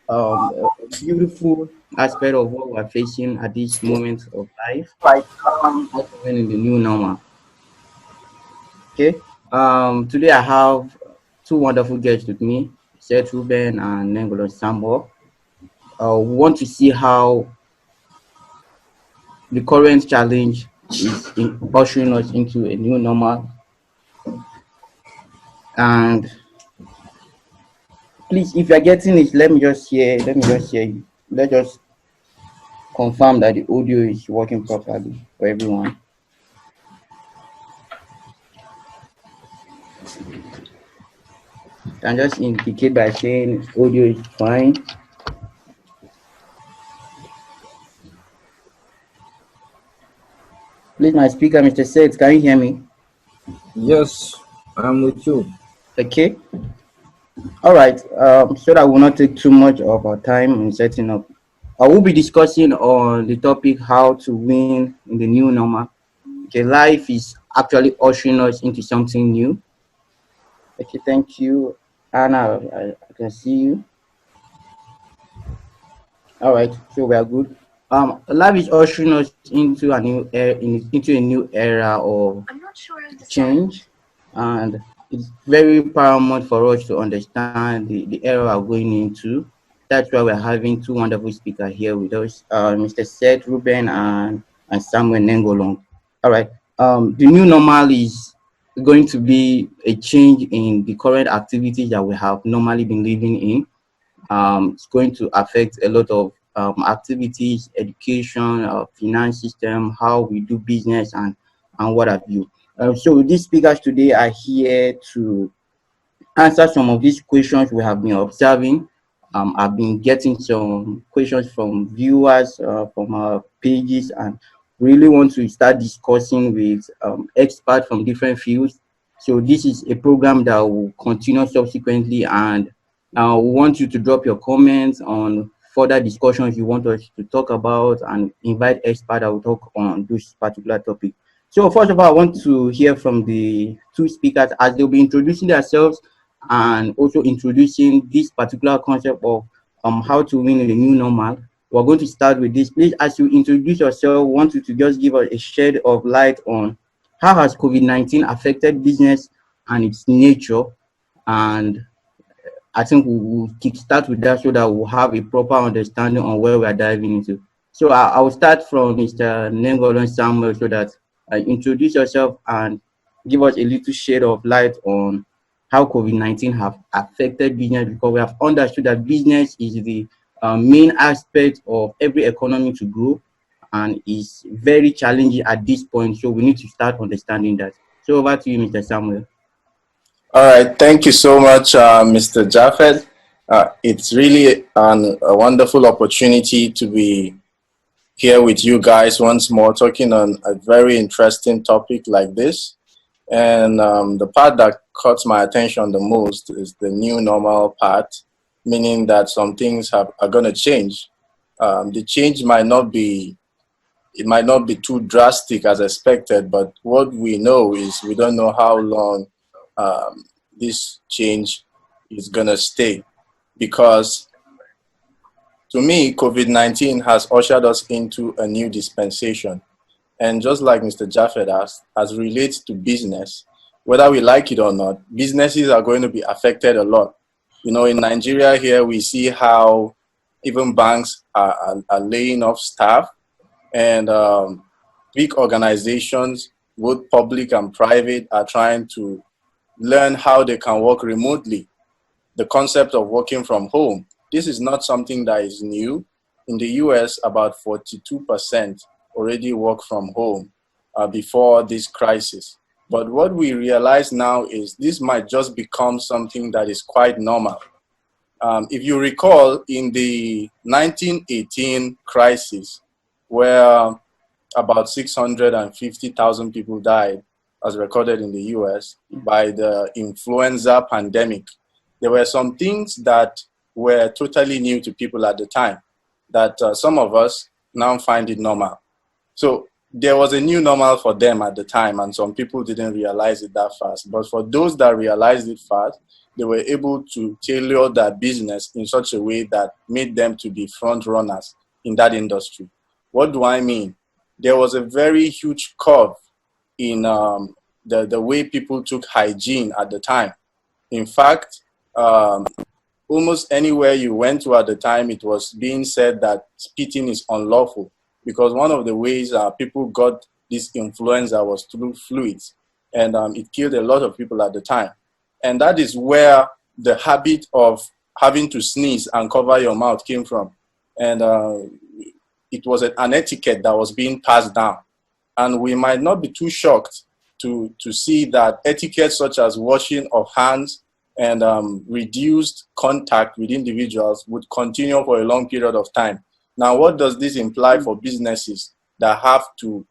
a beautiful aspect of what we're facing at this moment of life, how to win in the new normal. Okay. Today I have two wonderful guests with me, Seth Ruben and Nengolo Sambo. We want to see how the current challenge is ushering us into a new normal. And please, if you're getting it, let me just hear you. Let's just confirm that the audio is working properly for everyone. Can just indicate by saying audio is fine. Please, my speaker, Mr. Seth, can you hear me? Yes, I'm with you. Okay. All right. So that will not take too much of our time in setting up. I will be discussing on the topic how to win in the new normal. Okay, life is actually ushering us into something new. Okay, thank you, Anna. I can see you. All right, so we are good. Life is ushering us into a new into a new era of change, and it's very paramount for us to understand the era we're going into. That's why we're having two wonderful speakers here with us, Mr. Seth Ruben and Samuel Nengolong. All right. The new normal is going to be a change in the current activities that we have normally been living in. It's going to affect a lot of activities, education, finance system, how we do business, and what have you. So these speakers today are here to answer some of these questions we have been observing. I've been getting some questions from viewers from our pages, and really want to start discussing with experts from different fields. So this is a program that will continue subsequently, and we want you to drop your comments on further discussions you want us to talk about, and invite experts that will talk on this particular topic. So first of all, I want to hear from the two speakers as they'll be introducing themselves and also introducing this particular concept of how to win in the new normal. We're going to start with this. Please, as you introduce yourself, I want you to just give us a shed of light on how has COVID-19 affected business and its nature. And I think we'll kickstart with that so that we'll have a proper understanding on where we are diving into. So I will start from Mr. Nengolon Samuel so that introduce yourself and give us a little shade of light on how COVID-19 have affected business, because we have understood that business is the main aspect of every economy to grow and is very challenging at this point. So we need to start understanding that. So over to you, Mr. Samuel. All right, thank you so much, Mr. Jaffed. It's really a wonderful opportunity to be here with you guys once more, talking on a very interesting topic like this. And the part that caught my attention the most is the new normal part, meaning that some things are going to change. The change might not be too drastic as expected, but what we know is we don't know how long this change is going to stay. Because to me, COVID-19 has ushered us into a new dispensation. And just like Mr. Jaffed asked, as relates to business, whether we like it or not, businesses are going to be affected a lot. You know, in Nigeria here, we see how even banks are laying off staff, and big organizations, both public and private, are trying to learn how they can work remotely. The concept of working from home. This is not something that is new. In the US, about 42% already work from home before this crisis. But what we realize now is this might just become something that is quite normal. If you recall, in the 1918 crisis, where about 650,000 people died, as recorded in the US, by the influenza pandemic, there were some things that were totally new to people at the time that some of us now find it normal. So there was a new normal for them at the time, and some people didn't realize it that fast. But for those that realized it fast, they were able to tailor their business in such a way that made them to be front runners in that industry. What do I mean? There was a very huge curve in the way people took hygiene at the time. In fact, almost anywhere you went to at the time, it was being said that spitting is unlawful, because one of the ways people got this influenza was through fluids, and it killed a lot of people at the time. And that is where the habit of having to sneeze and cover your mouth came from. And it was an etiquette that was being passed down. And we might not be too shocked to see that etiquette such as washing of hands and reduced contact with individuals would continue for a long period of time. Now, what does this imply for businesses that have to,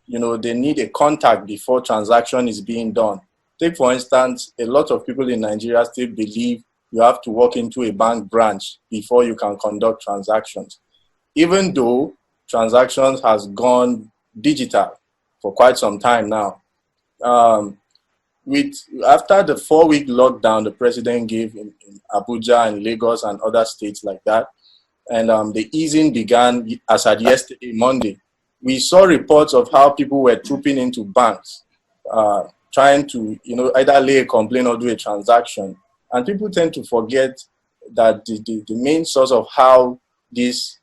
they need a contact before transaction is being done? Take, for instance, a lot of people in Nigeria still believe you have to walk into a bank branch before you can conduct transactions. Even though transactions has gone digital for quite some time now. After the 4-week lockdown the president gave in Abuja and Lagos and other states like that, and the easing began as at yesterday, Monday, we saw reports of how people were trooping into banks, trying to either lay a complaint or do a transaction. And people tend to forget that the main source of how this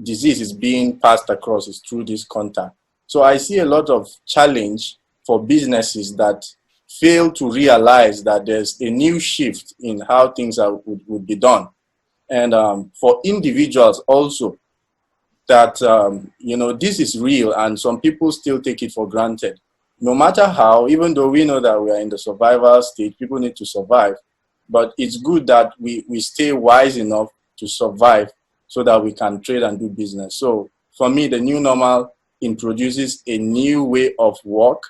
disease is being passed across is through this contact. So I see a lot of challenge for businesses that fail to realize that there's a new shift in how things would be done. And for individuals also, that, this is real, and some people still take it for granted. No matter how, even though we know that we are in the survival stage, people need to survive, but it's good that we stay wise enough to survive so that we can trade and do business. So for me, the new normal introduces a new way of work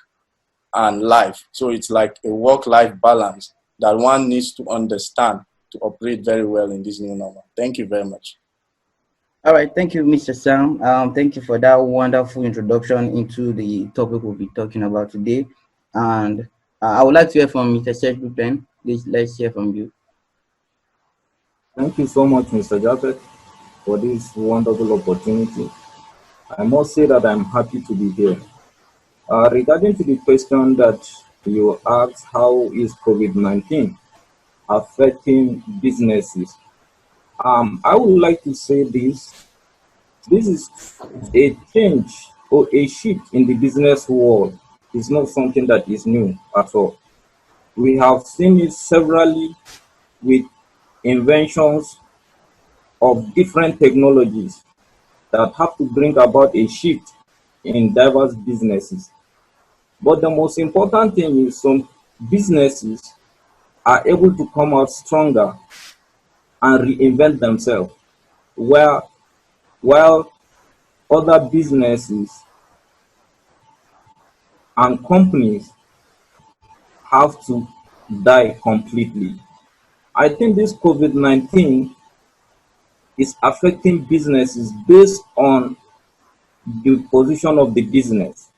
and life. So it's like a work-life balance that one needs to understand to operate very well in this new normal. Thank you very much. All right, thank you, Mr. Sam. Thank you for that wonderful introduction into the topic we'll be talking about today. And I would like to hear from Mr. Serge Pen. Please, let's hear from you. Thank you so much, Mr. Japet, for this wonderful opportunity. I must say that I'm happy to be here. Regarding to the question that you asked, how is COVID-19 affecting businesses? I would like to say this. This is a change or a shift in the business world. It's not something that is new at all. We have seen it severally with inventions of different technologies that have to bring about a shift in diverse businesses. But the most important thing is some businesses are able to come out stronger and reinvent themselves, while other businesses and companies have to die completely. I think this COVID-19 is affecting businesses based on the position of the business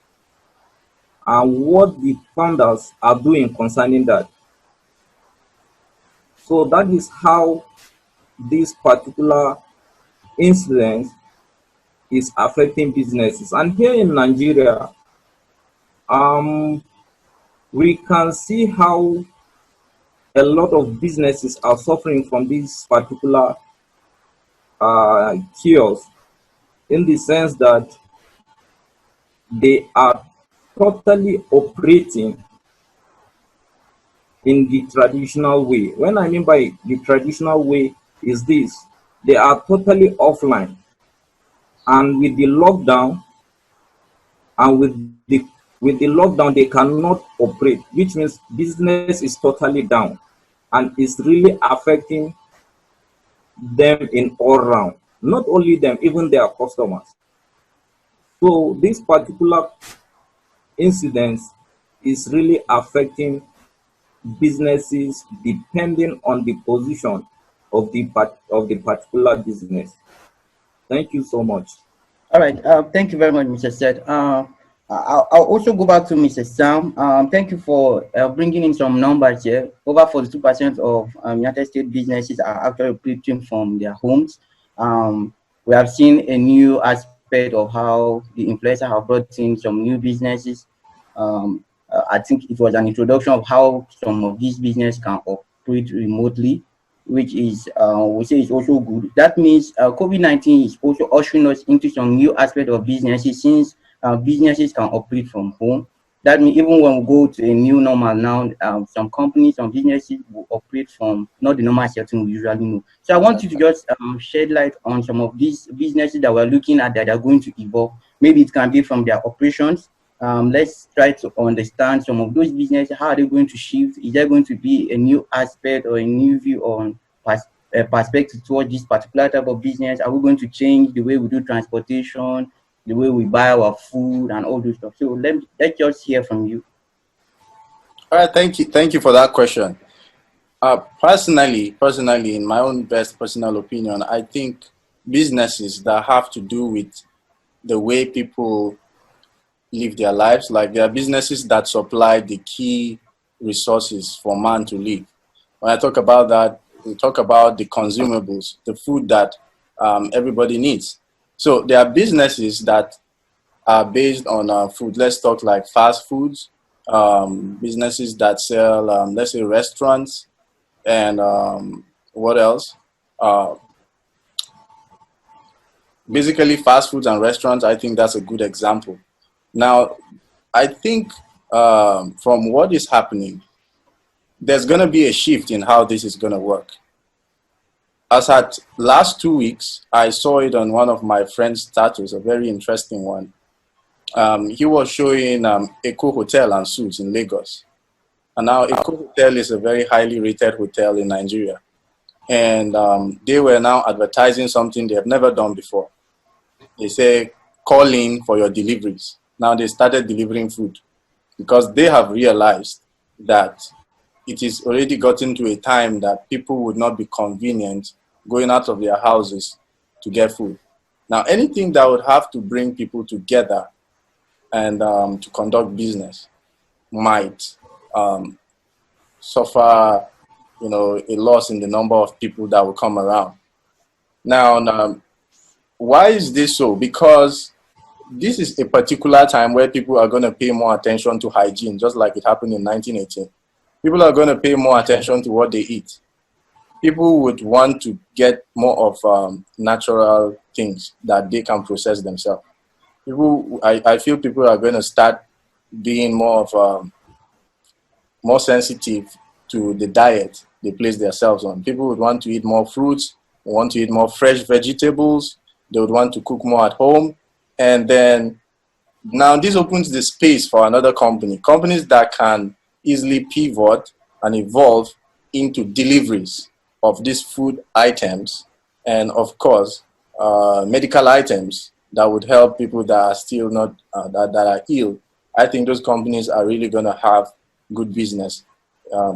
and what the founders are doing concerning that. So that is how this particular incident is affecting businesses. And here in Nigeria, we can see how a lot of businesses are suffering from this particular chaos, in the sense that they are totally operating in the traditional way. When I mean by the traditional way is this: they are totally offline, and with the lockdown with the lockdown they cannot operate, which means business is totally down, and it's really affecting them in all round. Not only them, even their customers. So this particular incident is really affecting businesses depending on the position of the particular business. Thank you so much. All right. Thank you very much, Mr. Seth. I'll also go back to Mr. Sam. Thank you for bringing in some numbers here. Over 42% of United States businesses are actually operating from their homes. We have seen a new aspect of how the influencer have brought in some new businesses. I think it was an introduction of how some of these businesses can operate remotely, which is we say is also good. That means COVID-19 is also ushering us into some new aspect of businesses, since businesses can operate from home. That means even when we go to a new normal now, some companies, some businesses will operate from not the normal setting we usually know. So I want you to just shed light on some of these businesses that we're looking at that are going to evolve. Maybe it can be from their operations. Let's try to understand some of those businesses. How are they going to shift? Is there going to be a new aspect or a new view on perspective towards this particular type of business? Are we going to change the way we do transportation, the way we buy our food, and all those stuff? So let's just hear from you. All right, thank you for that question. Personally, in my own best personal opinion, I think businesses that have to do with the way people live their lives, like there are businesses that supply the key resources for man to live. When I talk about that, we talk about the consumables, the food that everybody needs. So there are businesses that are based on food. Let's talk like fast foods, businesses that sell, let's say, restaurants, and what else? Uh, Basically, fast foods and restaurants. I think that's a good example. Now, I think from what is happening, there's going to be a shift in how this is going to work. As at last 2 weeks, I saw it on one of my friend's status, a very interesting one. He was showing Eco Hotel and Suites in Lagos. And now Eco Hotel is a very highly rated hotel in Nigeria. And they were now advertising something they have never done before. They say, call in for your deliveries. Now they started delivering food because they have realized that it is already gotten to a time that people would not be convenient going out of their houses to get food. Now, anything that would have to bring people together and to conduct business might suffer, a loss in the number of people that will come around. Now, why is this so? Because this is a particular time where people are going to pay more attention to hygiene, just like it happened in 1918. People are going to pay more attention to what they eat. People would want to get more of natural things that they can process themselves. I feel people are going to start being more sensitive to the diet they place themselves on. People would want to eat more fruits, want to eat more fresh vegetables. They would want to cook more at home. And then now this opens the space for another companies that can easily pivot and evolve into deliveries of these food items, and of course, medical items that would help people that are still not, that are ill. I think those companies are really going to have good business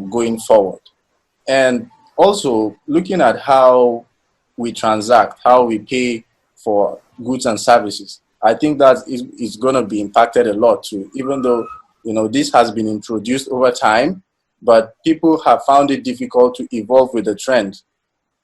going forward. And also looking at how we transact, how we pay for goods and services. I think that is going to be impacted a lot too, even though, this has been introduced over time, but people have found it difficult to evolve with the trend.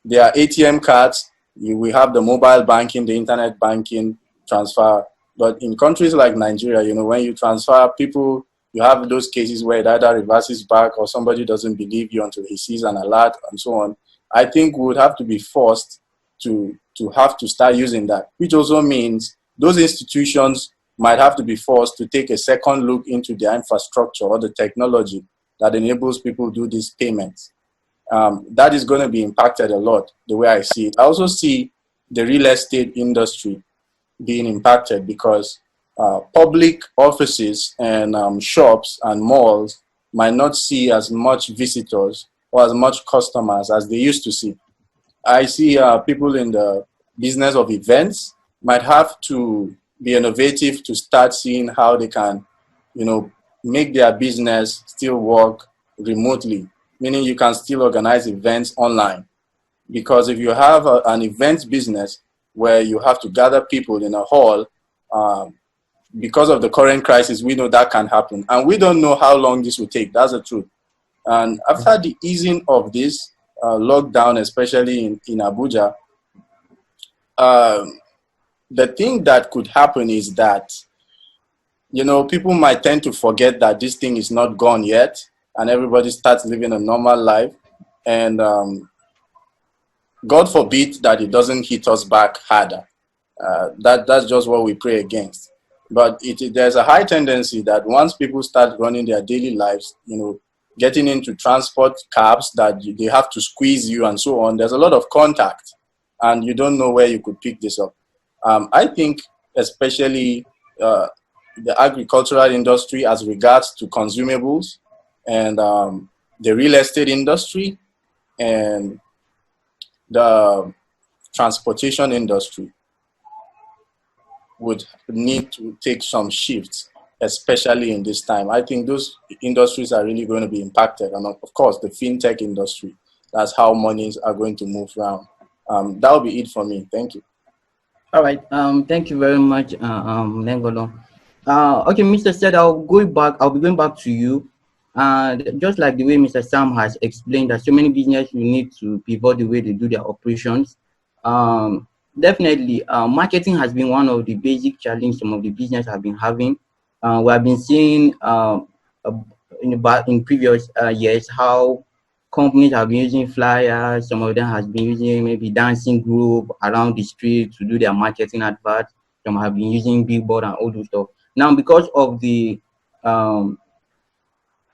There are ATM cards, we have the mobile banking, the internet banking transfer, but in countries like Nigeria, when you transfer people, you have those cases where it either reverses back or somebody doesn't believe you until he sees an alert and so on. I think we would have to be forced to have to start using that, which also means those institutions might have to be forced to take a second look into their infrastructure or the technology that enables people to do these payments. That is going to be impacted a lot, the way I see it. I also see the real estate industry being impacted because public offices and shops and malls might not see as much visitors or as much customers as they used to see. I see people in the business of events might have to be innovative to start seeing how they can, make their business still work remotely, meaning you can still organize events online. Because if you have an events business, where you have to gather people in a hall. Because of the current crisis, we know that can happen. And we don't know how long this will take. That's the truth. And after the easing of this lockdown, especially in Abuja, the thing that could happen is that, people might tend to forget that this thing is not gone yet, and everybody starts living a normal life. And God forbid that it doesn't hit us back harder. That's just what we pray against. But there's a high tendency that once people start running their daily lives, getting into transport cabs that they have to squeeze you and so on, there's a lot of contact, and you don't know where you could pick this up. I think especially the agricultural industry as regards to consumables, and the real estate industry, and the transportation industry would need to take some shifts, especially in this time. I think those industries are really going to be impacted. And of course, the fintech industry, that's how monies are going to move around. That will be it for me. Thank you. All right. Thank you very much, Nengolo. Okay, Mr. Said, I'll be going back to you. And just like the way Mr. Sam has explained that so many businesses will need to pivot the way they do their operations. Definitely, marketing has been one of the basic challenges some of the business have been having. We have been seeing in previous years how companies have been using flyers. Some of them has been using maybe dancing group around the street to do their marketing adverts. Some have been using billboard and all those stuff. Now, because of the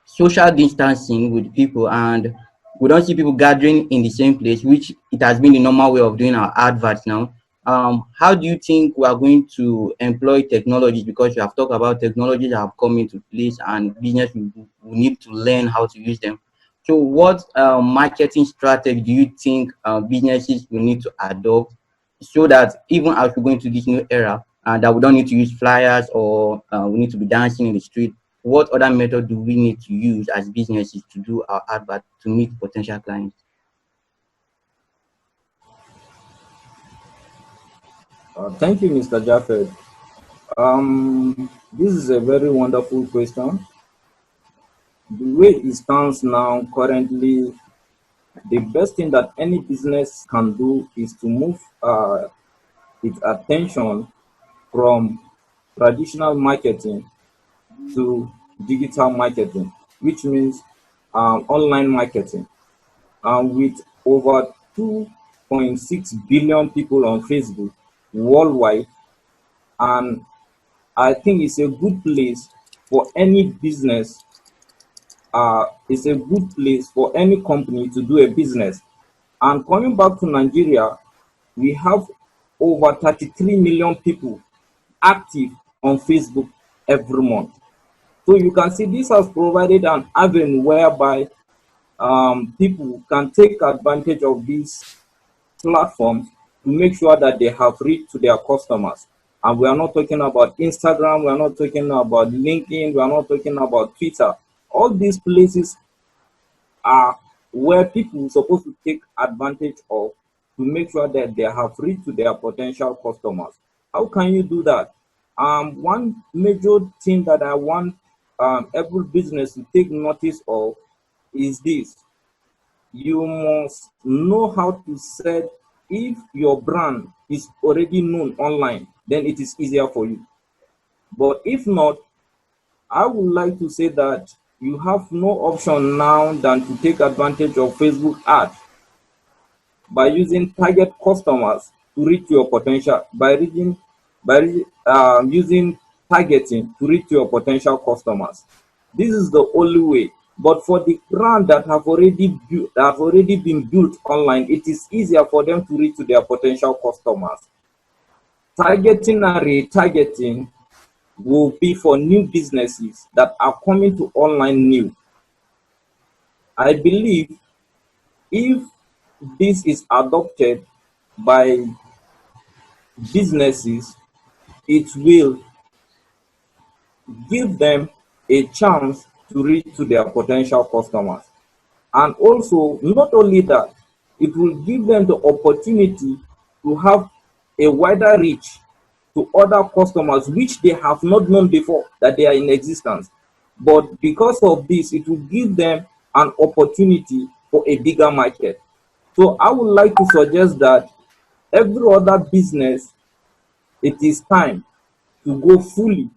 social distancing with people, and we don't see people gathering in the same place, which it has been the normal way of doing our adverts now. How do you think we are going to employ technologies? Because you have talked about technologies that have come into place and business will need to learn how to use them. So what marketing strategy do you think businesses will need to adopt so that even as we go into this new era, that we don't need to use flyers or we need to be dancing in the street? What other method do we need to use as businesses to do our advert to meet potential clients? Thank you, Mr. Jaffed. This is a very wonderful question. The way it stands now, currently, the best thing that any business can do is to move its attention from traditional marketing to digital marketing, which means online marketing. With over 2.6 billion people on Facebook worldwide, and I think it's a good place for any business. It's a good place for any company to do a business. And coming back to Nigeria, we have over 33 million people active on Facebook every month. So you can see this has provided an avenue whereby people can take advantage of these platforms to make sure that they have reach to their customers. And we are not talking about Instagram, we are not talking about LinkedIn, we are not talking about Twitter. All these places are where people are supposed to take advantage of to make sure that they have reached to their potential customers. How can you do that? One major thing that I want every business to take notice of is this. You must know how to set, if your brand is already known online, then it is easier for you. But if not, I would like to say that you have no option now than to take advantage of Facebook ads by using target customers to reach your potential, using targeting to reach your potential customers. This is the only way. But for the brand that have already been built online, it is easier for them to reach to their potential customers. Targeting and retargeting will be for new businesses that are coming to online new. I believe if this is adopted by businesses, it will give them a chance to reach to their potential customers. And also, not only that, it will give them the opportunity to have a wider reach to other customers which they have not known before that they are in existence. But because of this, it will give them an opportunity for a bigger market. So I would like to suggest that every other business, it is time to go fully,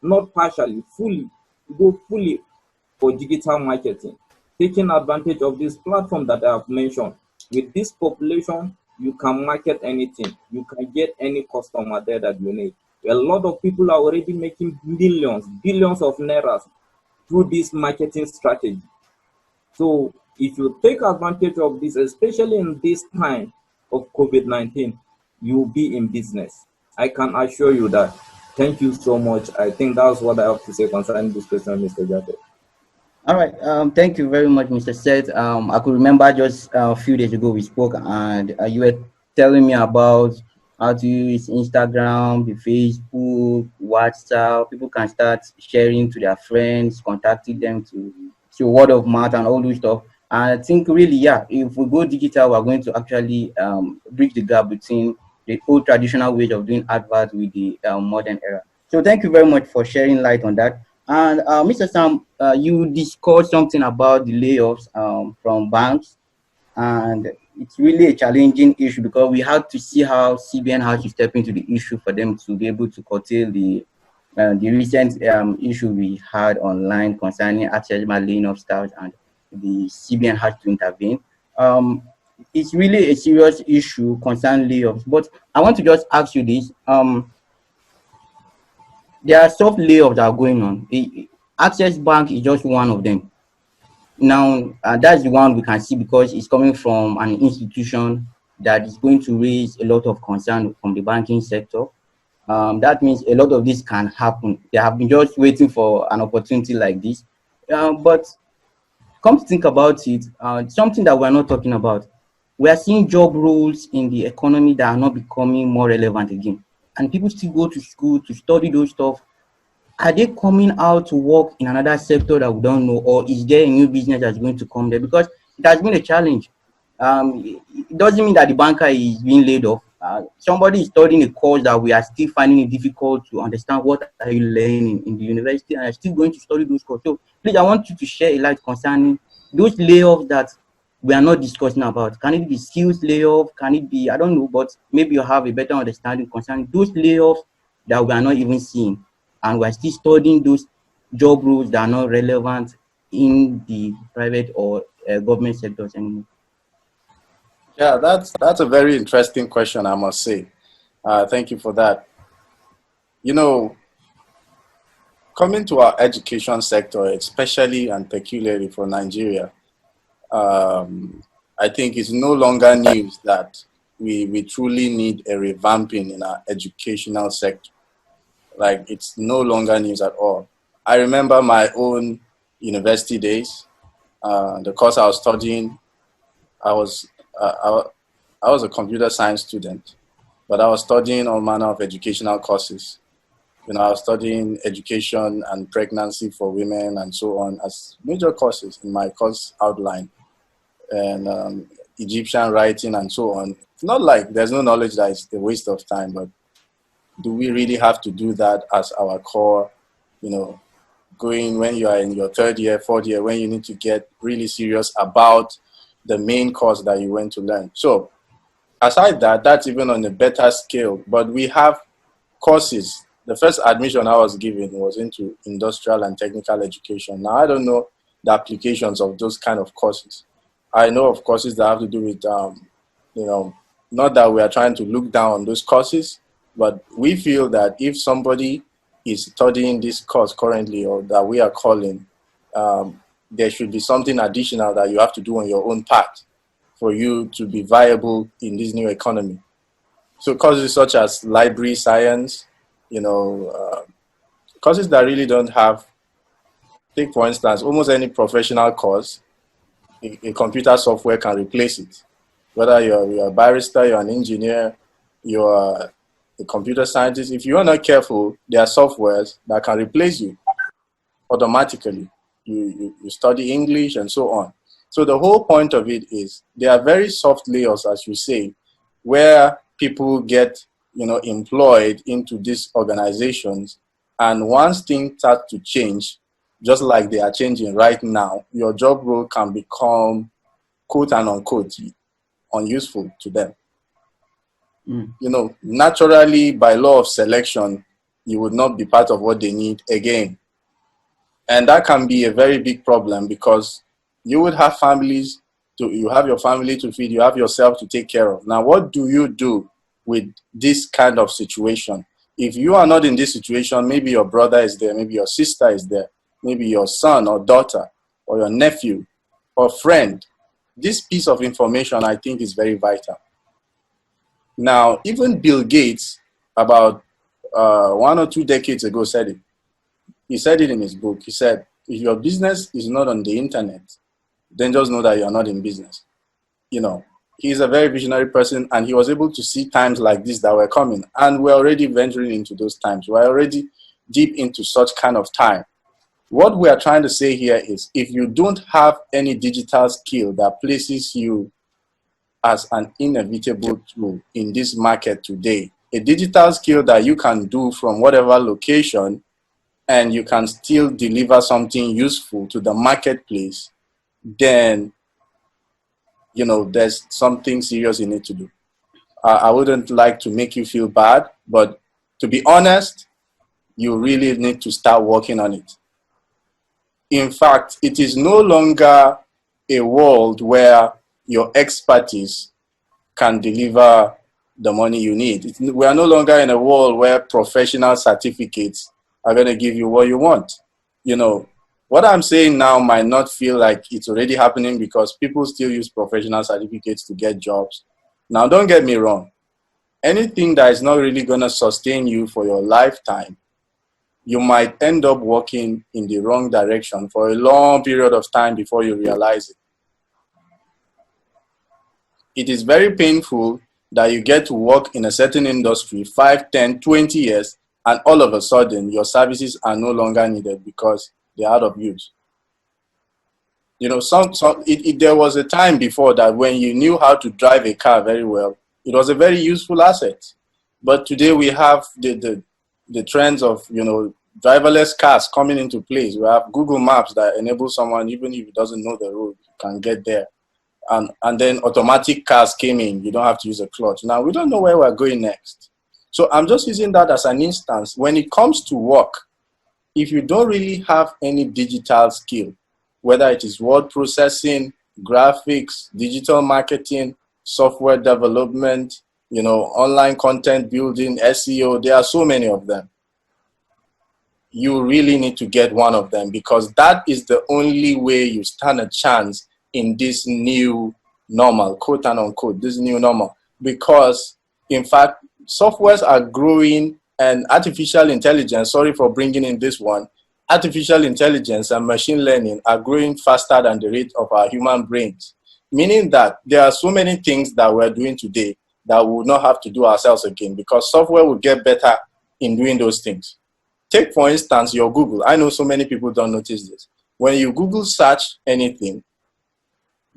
not partially, fully, to go fully for digital marketing, taking advantage of this platform that I have mentioned. With this population, you can market anything. You can get any customer there that you need. A lot of people are already making millions, billions of nairas through this marketing strategy. So if you take advantage of this, especially in this time of COVID-19, you'll be in business. I can assure you that. Thank you so much. I think that's what I have to say concerning this question, Mr. Jaffe. All right. Thank you very much, Mr. Seth. I could remember just a few days ago we spoke, and you were telling me about how to use Instagram, the Facebook, WhatsApp. People can start sharing to their friends, contacting them to word of mouth and all those stuff. And I think really, yeah, if we go digital, we're going to actually bridge the gap between the old traditional ways of doing adverts with the modern era. So thank you very much for sharing light on that. And Mr. Sam, you discussed something about the layoffs from banks, and it's really a challenging issue because we had to see how CBN has to step into the issue for them to be able to curtail the recent issue we had online concerning accessible laying of staff, and the CBN has to intervene. Um, it's really a serious issue concerning layoffs, but I want to just ask you this. There are soft layoffs that are going on. Access Bank is just one of them. Now, that's the one we can see because it's coming from an institution that is going to raise a lot of concern from the banking sector. That means a lot of this can happen. They have been just waiting for an opportunity like this. But come to think about it, something that we're not talking about, we are seeing job roles in the economy that are not becoming more relevant again. And people still go to school to study those stuff. Are they coming out to work in another sector that we don't know, or is there a new business that's going to come there? Because it has been a challenge. It doesn't mean that the banker is being laid off. Somebody is studying a course that we are still finding it difficult to understand what are you learning in the university, and are still going to study those courses. So please, I want you to share a light concerning those layoffs that we are not discussing about. Can it be skills layoff? Can it be, I don't know, but maybe you have a better understanding concerning those layoffs that we are not even seeing, and we're still studying those job roles that are not relevant in the private or government sectors anymore. Yeah, that's a very interesting question, I must say. Thank you for that. You know, coming to our education sector, especially and peculiarly for Nigeria, I think it's no longer news that we truly need a revamping in our educational sector. Like, it's no longer news at all. I remember my own university days. The course I was studying, I was I was a computer science student, but I was studying all manner of educational courses. You know, I was studying education and pregnancy for women and so on as major courses in my course outline, and Egyptian writing and so on. It's not like there's no knowledge that is a waste of time, but do we really have to do that as our core, you know, going when you are in your third year, fourth year, when you need to get really serious about the main course that you went to learn? So aside that, that's even on a better scale, but we have courses. The first admission I was given was into industrial and technical education. Now, I don't know the applications of those kind of courses. I know of courses that have to do with, you know, not that we are trying to look down on those courses, but we feel that if somebody is studying this course currently, or that we are calling, there should be something additional that you have to do on your own part for you to be viable in this new economy. So courses such as library science, you know, courses that really don't have, take for instance, almost any professional course, a computer software can replace it. Whether you're a barrister, you're an engineer, you're a computer scientist, if you're not careful, there are softwares that can replace you automatically. You study English and so on. So the whole point of it is there are very soft layers, as you say, where people get employed into these organizations. And once things start to change, just like they are changing right now, your job role can become, quote and unquote, unuseful to them. Mm. Naturally, by law of selection, you would not be part of what they need again. And that can be a very big problem, because you would have you have your family to feed, you have yourself to take care of. Now, what do you do with this kind of situation? If you are not in this situation, maybe your brother is there, maybe your sister is there, maybe your son or daughter or your nephew or friend. This piece of information, I think, is very vital. Now, even Bill Gates, about 1 or 2 decades ago, said it. He said it in his book. He said, if your business is not on the internet, then just know that you are not in business. He's a very visionary person, and he was able to see times like this that were coming. And we're already venturing into those times. We're already deep into such kind of time. What we are trying to say here is, if you don't have any digital skill that places you as an inevitable tool in this market today, a digital skill that you can do from whatever location, and you can still deliver something useful to the marketplace, then there's something serious you need to do. I wouldn't like to make you feel bad, but to be honest, you really need to start working on it. In fact, it is no longer a world where your expertise can deliver the money you need. We are no longer in a world where professional certificates are going to give you what you want. What I'm saying now might not feel like it's already happening, because people still use professional certificates to get jobs. Now, don't get me wrong. Anything that is not really going to sustain you for your lifetime, you might end up working in the wrong direction for a long period of time before you realize it. It is very painful that you get to work in a certain industry 5, 10, 20 years, and all of a sudden your services are no longer needed because they're out of use. There was a time before that when you knew how to drive a car very well, it was a very useful asset. But today we have the trends of driverless cars coming into place. We have Google Maps that enable someone, even if he doesn't know the road, can get there. And then automatic cars came in. You don't have to use a clutch. Now, we don't know where we're going next. So I'm just using that as an instance. When it comes to work, if you don't really have any digital skill, whether it is word processing, graphics, digital marketing, software development, online content building, SEO, there are so many of them. You really need to get one of them, because that is the only way you stand a chance in this new normal, quote and unquote, this new normal. Because, in fact, softwares are growing, and artificial intelligence, sorry for bringing in this one, artificial intelligence and machine learning are growing faster than the rate of our human brains. Meaning that there are so many things that we're doing today that we will not have to do ourselves again, because software will get better in doing those things. Take, for instance, your Google. I know so many people don't notice this. When you Google search anything,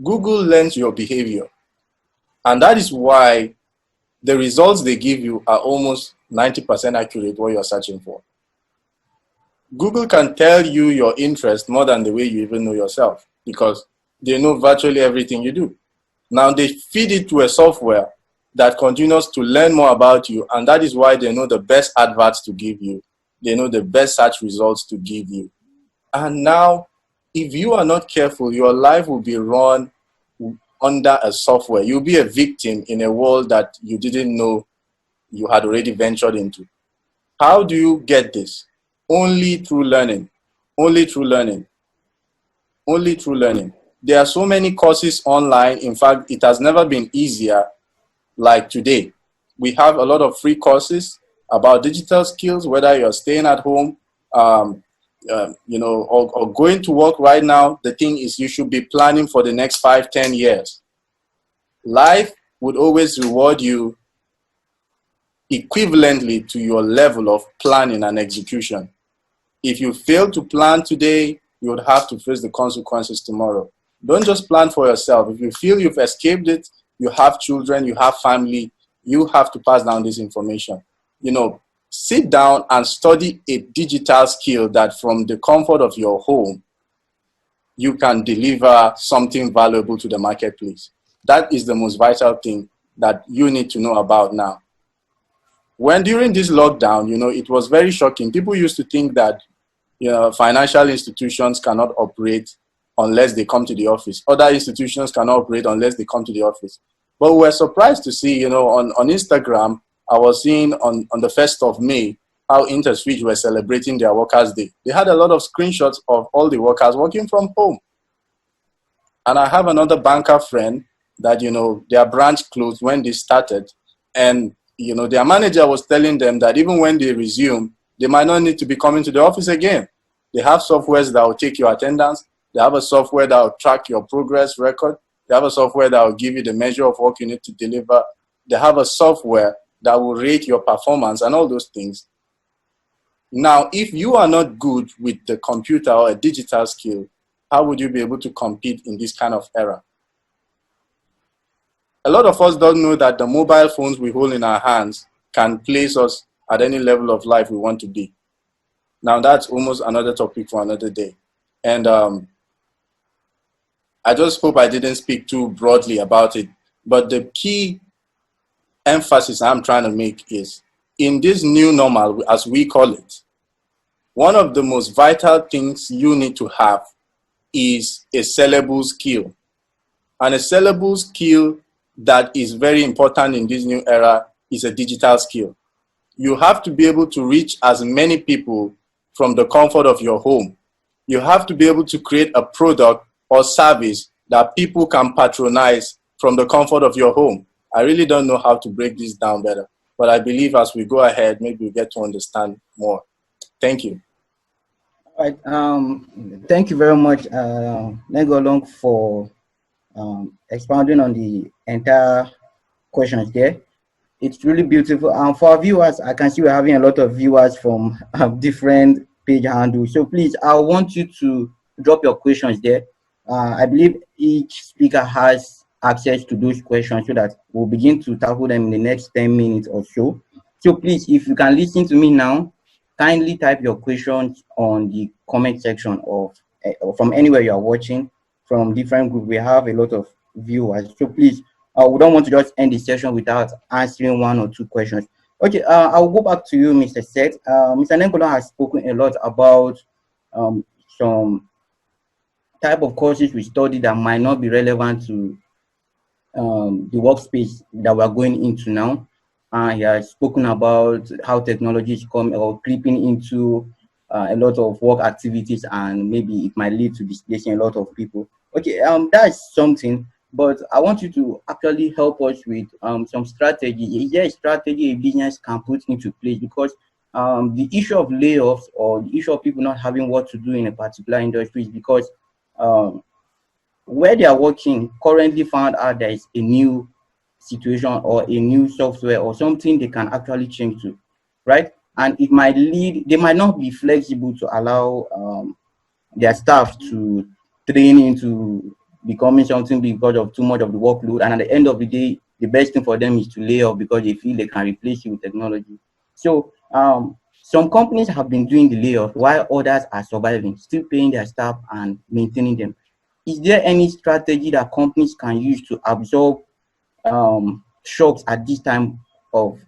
Google learns your behavior. And that is why the results they give you are almost 90% accurate what you're searching for. Google can tell you your interest more than the way you even know yourself, because they know virtually everything you do. Now they feed it to a software that continues to learn more about you, and that is why they know the best adverts to give you. They know the best search results to give you. And now, if you are not careful, your life will be run under a software. You'll be a victim in a world that you didn't know you had already ventured into. How do you get this? Only through learning. Only through learning. Only through learning. There are so many courses online. In fact, it has never been easier like today. We have a lot of free courses about digital skills, whether you're staying at home, or going to work right now. The thing is, you should be planning for the next 5, 10 years. Life would always reward you equivalently to your level of planning and execution. If you fail to plan today, you would have to face the consequences tomorrow. Don't just plan for yourself. If you feel you've escaped it, you have children, you have family, you have to pass down this information. You know, sit down and study a digital skill that from the comfort of your home, you can deliver something valuable to the marketplace. That is the most vital thing that you need to know about now. When during this lockdown, you know, it was very shocking. People used to think that, you know, financial institutions cannot operate unless they come to the office. Other institutions cannot operate unless they come to the office. But we were surprised to see, you know, on Instagram, I was seeing on the 1st of May, how InterSwitch were celebrating their Workers' Day. They had a lot of screenshots of all the workers working from home. And I have another banker friend that, you know, their branch closed when they started. And, you know, their manager was telling them that even when they resume, they might not need to be coming to the office again. They have softwares that will take your attendance. They have a software that will track your progress record. They have a software that will give you the measure of work you need to deliver. They have a software that will rate your performance and all those things. Now, if you are not good with the computer or a digital skill, how would you be able to compete in this kind of era? A lot of us don't know that the mobile phones we hold in our hands can place us at any level of life we want to be. Now, that's almost another topic for another day. And I just hope I didn't speak too broadly about it. But the key emphasis I'm trying to make is, in this new normal, as we call it, one of the most vital things you need to have is a sellable skill. And a sellable skill that is very important in this new era is a digital skill. You have to be able to reach as many people from the comfort of your home. You have to be able to create a product or service that people can patronize from the comfort of your home. I really don't know how to break this down better, but I believe as we go ahead, maybe we get to understand more. Thank you. All right. Thank you very much, Negolong, for expounding on the entire questions there. It's really beautiful. And for our viewers, I can see we're having a lot of viewers from different page handles. So please, I want you to drop your questions there. I believe each speaker has access to those questions so that we'll begin to tackle them in the next 10 minutes or so. So please, if you can listen to me now, kindly type your questions on the comment section of from anywhere you are watching from different groups. We have a lot of viewers. So please, we don't want to just end the session without answering one or two questions. Okay, I'll go back to you, Mr. Seth. Mr. Nenkola has spoken a lot about some type of courses we study that might not be relevant to the workspace that we're going into now. He has spoken about how technology is coming or creeping into a lot of work activities, and maybe it might lead to displacing a lot of people. Okay, that's something, but I want you to actually help us with some strategy. Is there a strategy a business can put into place? Because the issue of layoffs or the issue of people not having what to do in a particular industry is because where they are working currently found out there is a new situation or a new software or something they can actually change to, right? And it might lead, they might not be flexible to allow their staff to train into becoming something because of too much of the workload. And at the end of the day, the best thing for them is to lay off because they feel they can replace it with technology. So some companies have been doing the layoff while others are surviving, still paying their staff and maintaining them. Is there any strategy that companies can use to absorb shocks at this time of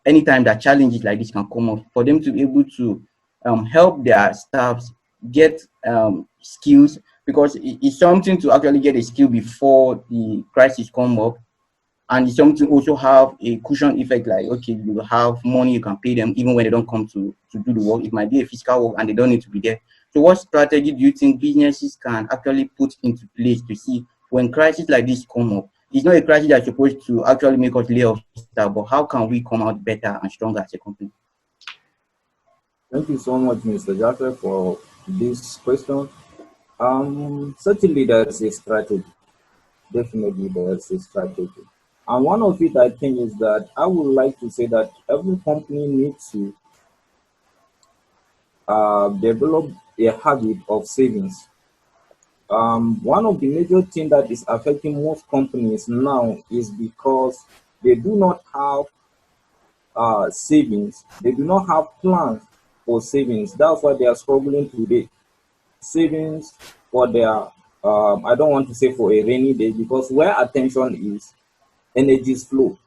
anytime that challenges like this can come up for them to be able to help their staffs get skills, because it's something to actually get a skill before the crisis come up, and it's something to also have a cushion effect, like okay, you have money, you can pay them even when they don't come to do the work. It might be a physical work and they don't need to be there. So what strategy do you think businesses can actually put into place to see when crises like this come up? It's not a crisis that's supposed to actually make us lay off staff, but how can we come out better and stronger as a company? Thank you so much, Mr. Jaffe, for this question. Certainly there's a strategy. Definitely there's a strategy. And one of it, I think, is that I would like to say that every company needs to develop a habit of savings. One of the major things that is affecting most companies now is because they do not have savings. They do not have plans for savings. That's why they are struggling today. Savings for their, I don't want to say for a rainy day, because where attention is, energies flow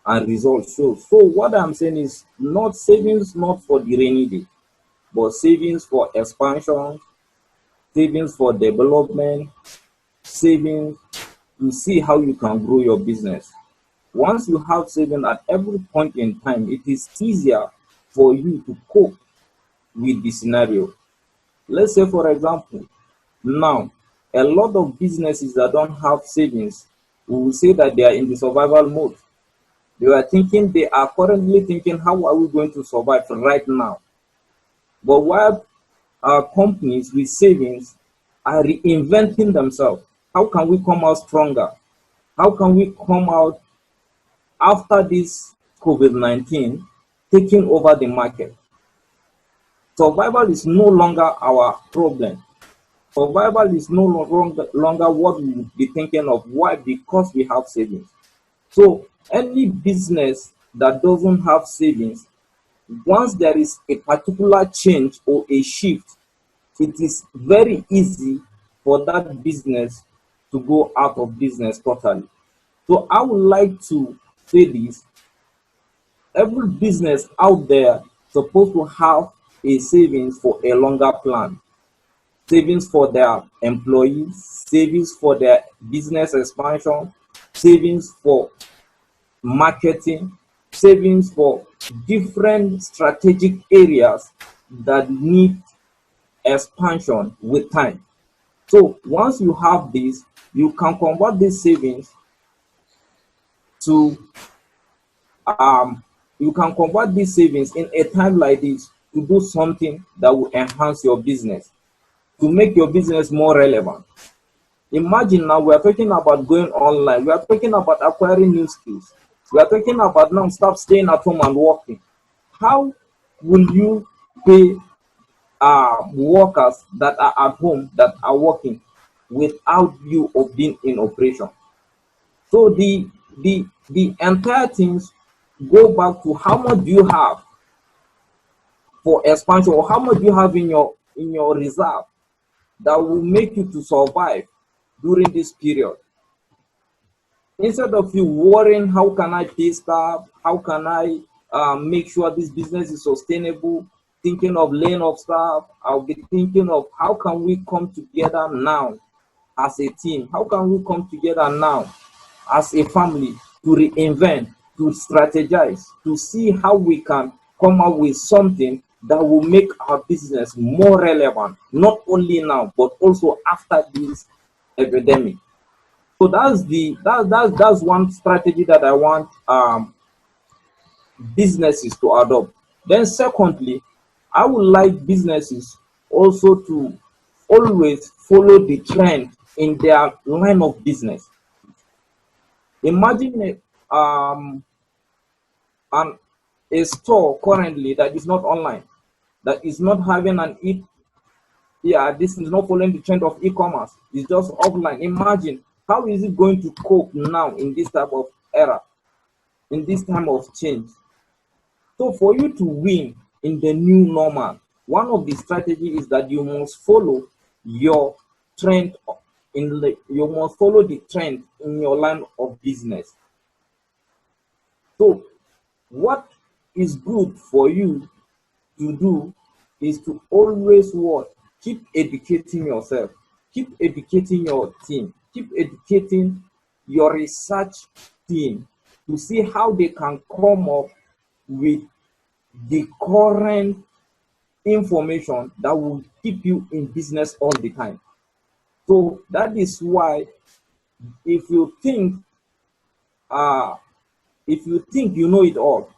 and results show. So what I'm saying is not savings, not for the rainy day, but savings for expansion, savings for development, savings to see how you can grow your business. Once you have savings at every point in time, it is easier for you to cope with the scenario. Let's say, for example, now a lot of businesses that don't have savings, we will say that they are in the survival mode. They are currently thinking, how are we going to survive right now? But while our companies with savings are reinventing themselves, how can we come out stronger? How can we come out after this COVID-19 taking over the market? Survival is no longer our problem. Survival is no longer what we would be thinking of. Why? Because we have savings. So any business that doesn't have savings, once there is a particular change or a shift, it is very easy for that business to go out of business totally. So I would like to say this: every business out there supposed to have a savings for a longer plan, savings for their employees, savings for their business expansion, savings for marketing, savings for different strategic areas that need expansion with time. So once you have this, you can convert these savings to you can convert these savings in a time like this to do something that will enhance your business, to make your business more relevant. Imagine now we are talking about going online, we are talking about acquiring new skills, we are talking about now stop staying at home and working. How will you pay workers that are at home that are working without you of being in operation? So the entire things go back to how much do you have for expansion, or how much do you have in your reserve that will make you to survive during this period. Instead of you worrying, how can I pay staff, how can I make sure this business is sustainable, thinking of laying off staff, I'll be thinking of how can we come together now as a team, how can we come together now as a family to reinvent, to strategize, to see how we can come up with something that will make our business more relevant, not only now, but also after this epidemic. So that's one strategy that I want businesses to adopt. Then secondly, I would like businesses also to always follow the trend in their line of business. Imagine an, a store currently that is not online, that is not having an yeah, this is not following the trend of e-commerce. It's just offline. Imagine how is it going to cope now in this type of era, in this time of change. So for you to win in the new normal, one of the strategies is that you must follow your trend you must follow the trend in your line of business. So what is good for you to do is to always what? Keep educating yourself, keep educating your team, keep educating your research team to see how they can come up with the current information that will keep you in business all the time. So that is why if you think uh if you think you know it all,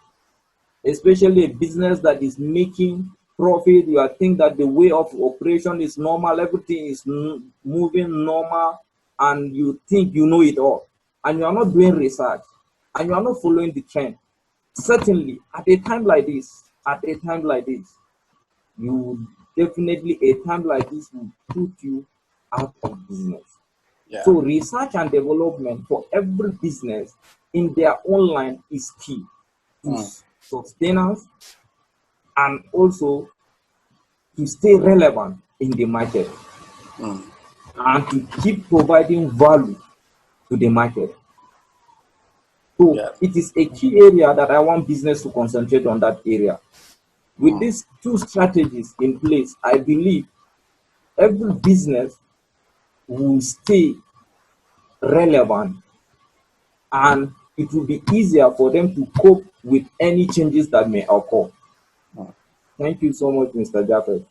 especially a business that is making profit, you are think that the way of operation is normal, everything is moving normal, and you think you know it all, and you are not doing research, and you are not following the trend. Certainly, at a time like this, you definitely a time like this will put you out of business. Yeah. So research and development for every business in their own line is key to sustenance and also to stay relevant in the market and to keep providing value to the market. So Yeah. it is a key area that I want business to concentrate on that area. With these two strategies in place, I believe every business will stay relevant and it will be easier for them to cope with any changes that may occur. Thank you so much, Mr. Jaffet.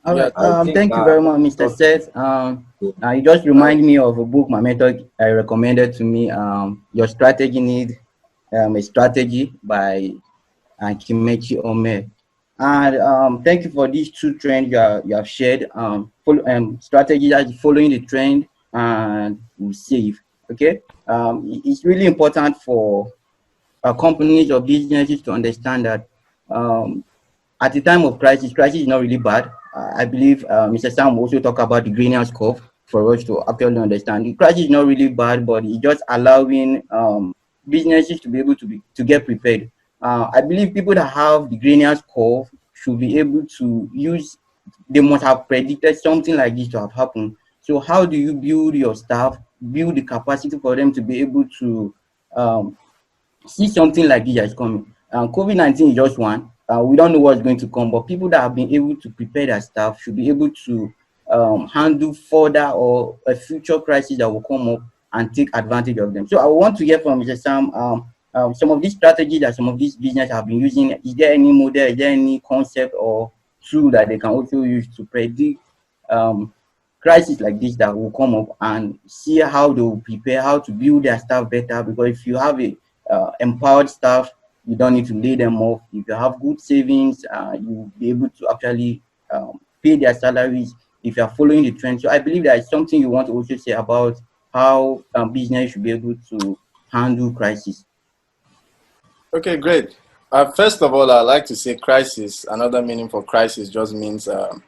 All Yeah. right. I think Thank you very much, Mr. just, Seth. You just remind me of a book my mentor recommended to me. Your strategy need a strategy by Kimechi Ome. And thank you for these two trends you have shared. Strategy that is following the trend and will save. Okay. It's really important for companies or businesses to understand that um, at the time of crisis is not really bad. I believe Mr. Sam also talk about the greenhouse curve for us to actually understand. The crisis is not really bad, but it's just allowing businesses to be able to get prepared. I believe people that have the greenhouse curve should be able to use. They must have predicted something like this to have happened. So how do you build your staff, build the capacity for them to be able to um, see something like this is coming? COVID-19 is just one. We don't know what's going to come, but people that have been able to prepare their staff should be able to handle further or a future crisis that will come up and take advantage of them. So I want to hear from Mr. Sam some of these strategies that some of these businesses have been using. Is there any model, is there any concept or tool that they can also use to predict um, crisis like this that will come up and see how they will prepare, how to build their staff better? Because if you have a empowered staff, you don't need to lay them off. If you have good savings, you'll be able to actually pay their salaries if you are following the trend. So I believe that is something you want to also say about how business should be able to handle crisis. Okay, great. First of all, I'd like to say crisis. Another meaning for crisis just means a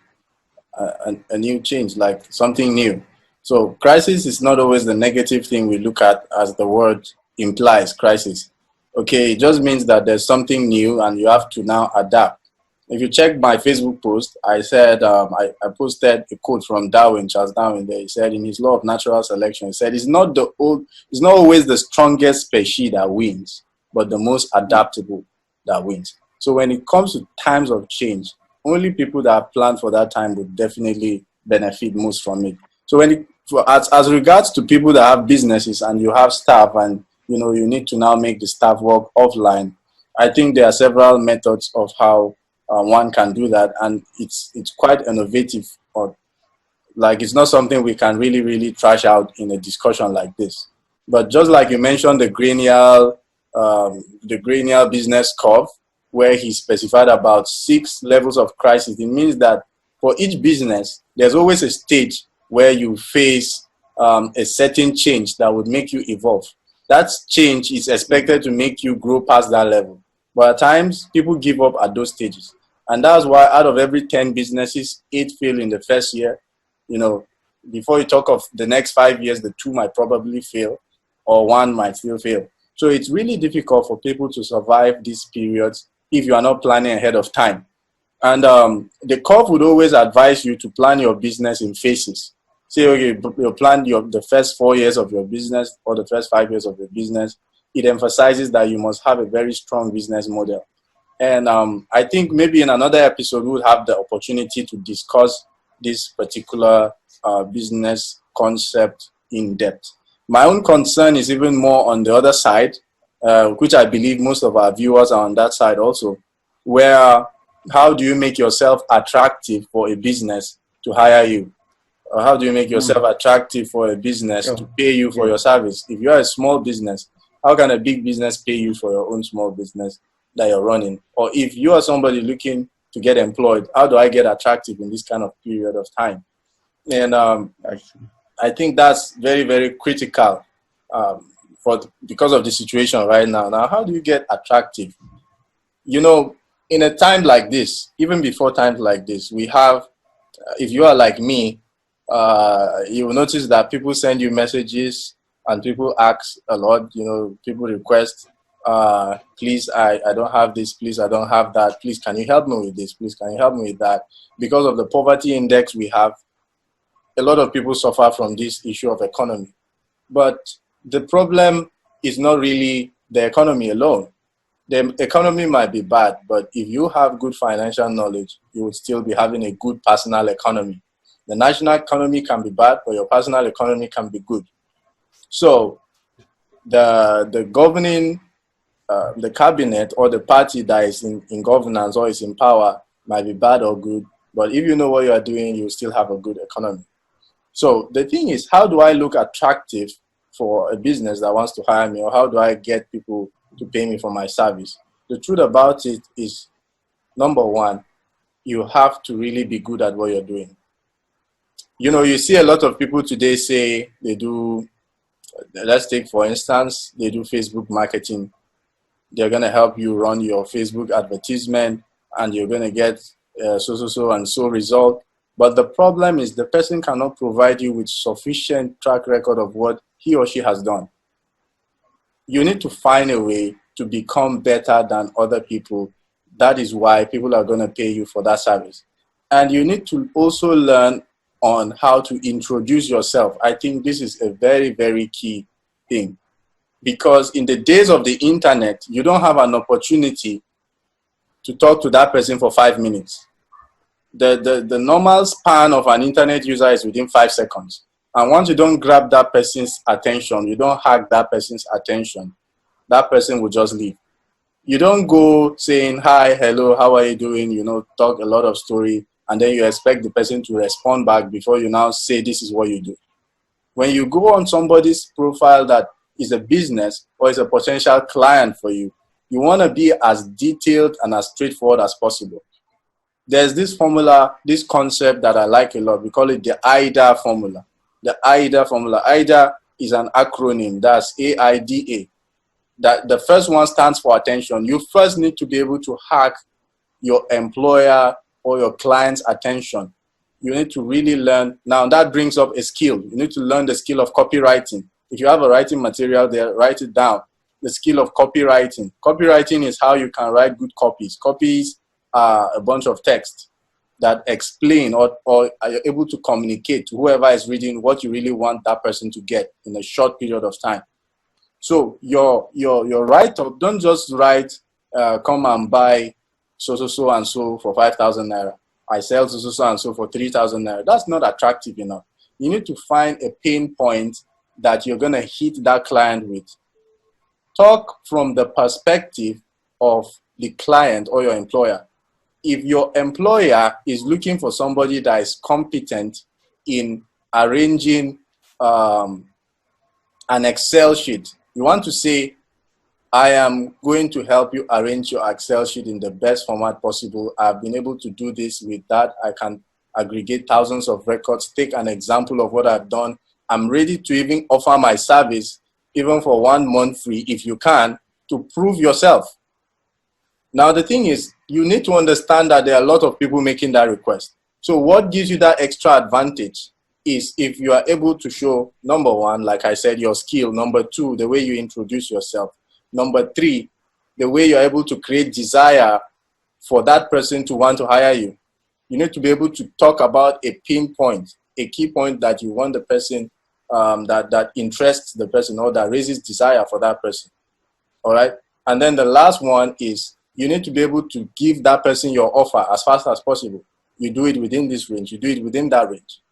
new change, like something new. So crisis is not always the negative thing we look at as the word implies, crisis. Okay, it just means that there's something new and you have to now adapt. If you check my Facebook post, I said, I posted a quote from Darwin, Charles Darwin there. He said in his law of natural selection, he said, it's not always the strongest species that wins, but the most adaptable that wins. So when it comes to times of change, only people that have planned for that time would definitely benefit most from it. So as regards to people that have businesses and you have staff and you need to now make the staff work offline, I think there are several methods of how one can do that, and it's quite innovative. Or like it's not something we can really trash out in a discussion like this. But just like you mentioned, the Granial business curve, where he specified about 6 levels of crisis. It means that for each business, there's always a stage where you face a certain change that would make you evolve. That change is expected to make you grow past that level. But at times, people give up at those stages. And that's why out of every 10 businesses, 8 fail in the first year. Before you talk of the next 5 years, the 2 might probably fail or 1 might still fail. So it's really difficult for people to survive these periods if you are not planning ahead of time. And the curve would always advise you to plan your business in phases. Say, okay, you plan the first 4 years of your business or the first 5 years of your business. It emphasizes that you must have a very strong business model. And I think maybe in another episode, we'll have the opportunity to discuss this particular business concept in depth. My own concern is even more on the other side, which I believe most of our viewers are on that side also, where how do you make yourself attractive for a business to hire you? Or how do you make yourself attractive for a business to pay you for your service? If you're a small business, how can a big business pay you for your own small business that you're running? Or if you are somebody looking to get employed, how do I get attractive in this kind of period of time? And I think that's very critical because of the situation right now. Now, how do you get attractive? In a time like this, even before times like this, we have, if you are like me, you will notice that people send you messages and people ask a lot. You know, people request, please, I don't have this, please, I don't have that, please, can you help me with this, please, can you help me with that? Because of the poverty index we have, a lot of people suffer from this issue of economy. But the problem is not really the economy alone. The economy might be bad, but if you have good financial knowledge, you will still be having a good personal economy. The national economy can be bad, but your personal economy can be good. So the governing, the cabinet or the party that is in governance or is in power might be bad or good, but if you know what you are doing, you will still have a good economy. So the thing is, how do I look attractive for a business that wants to hire me, or how do I get people to pay me for my service? The truth about it is, number one, you have to really be good at what you're doing. You know, you see a lot of people today say they do, let's take for instance, they do Facebook marketing. They're going to help you run your Facebook advertisement and you're going to get so and so result. But the problem is the person cannot provide you with sufficient track record of what he or she has done. You need to find a way to become better than other people. That is why people are going to pay you for that service. And you need to also learn on how to introduce yourself. I think this is a very, very key thing. Because in the days of the internet, you don't have an opportunity to talk to that person for 5 minutes. The normal span of an internet user is within 5 seconds. And once you don't grab that person's attention, you don't hack that person's attention, that person will just leave. You don't go saying, hi, hello, how are you doing? You know, talk a lot of story, and then you expect the person to respond back before you now say, this is what you do. When you go on somebody's profile that is a business or is a potential client for you, you want to be as detailed and as straightforward as possible. There's this formula, this concept that I like a lot. We call it the AIDA formula. The AIDA formula. AIDA is an acronym. That's AIDA. That the first one stands for attention. You first need to be able to hack your employer or your client's attention. You need to really learn. Now that brings up a skill. You need to learn the skill of copywriting. If you have a writing material there, write it down. The skill of copywriting. Copywriting is how you can write good copies. Copies are a bunch of text that explain or are able to communicate to whoever is reading what you really want that person to get in a short period of time. So your write-up, don't just write, come and buy so and so for 5,000 naira. I sell so and so for 3,000 naira. That's not attractive enough. You need to find a pain point that you're going to hit that client with. Talk from the perspective of the client or your employer. If your employer is looking for somebody that is competent in arranging an Excel sheet, you want to say, I am going to help you arrange your Excel sheet in the best format possible. I've been able to do this with that. I can aggregate thousands of records. Take an example of what I've done. I'm ready to even offer my service, even for 1 month free, if you can, to prove yourself. Now, the thing is, you need to understand that there are a lot of people making that request. So what gives you that extra advantage is if you are able to show, number one, like I said, your skill. Number two, the way you introduce yourself. Number three, the way you're able to create desire for that person to want to hire you. You need to be able to talk about a pinpoint, a key point that you want the person, that interests the person or that raises desire for that person. All right. And then the last one is you need to be able to give that person your offer as fast as possible. You do it within this range. You do it within that range.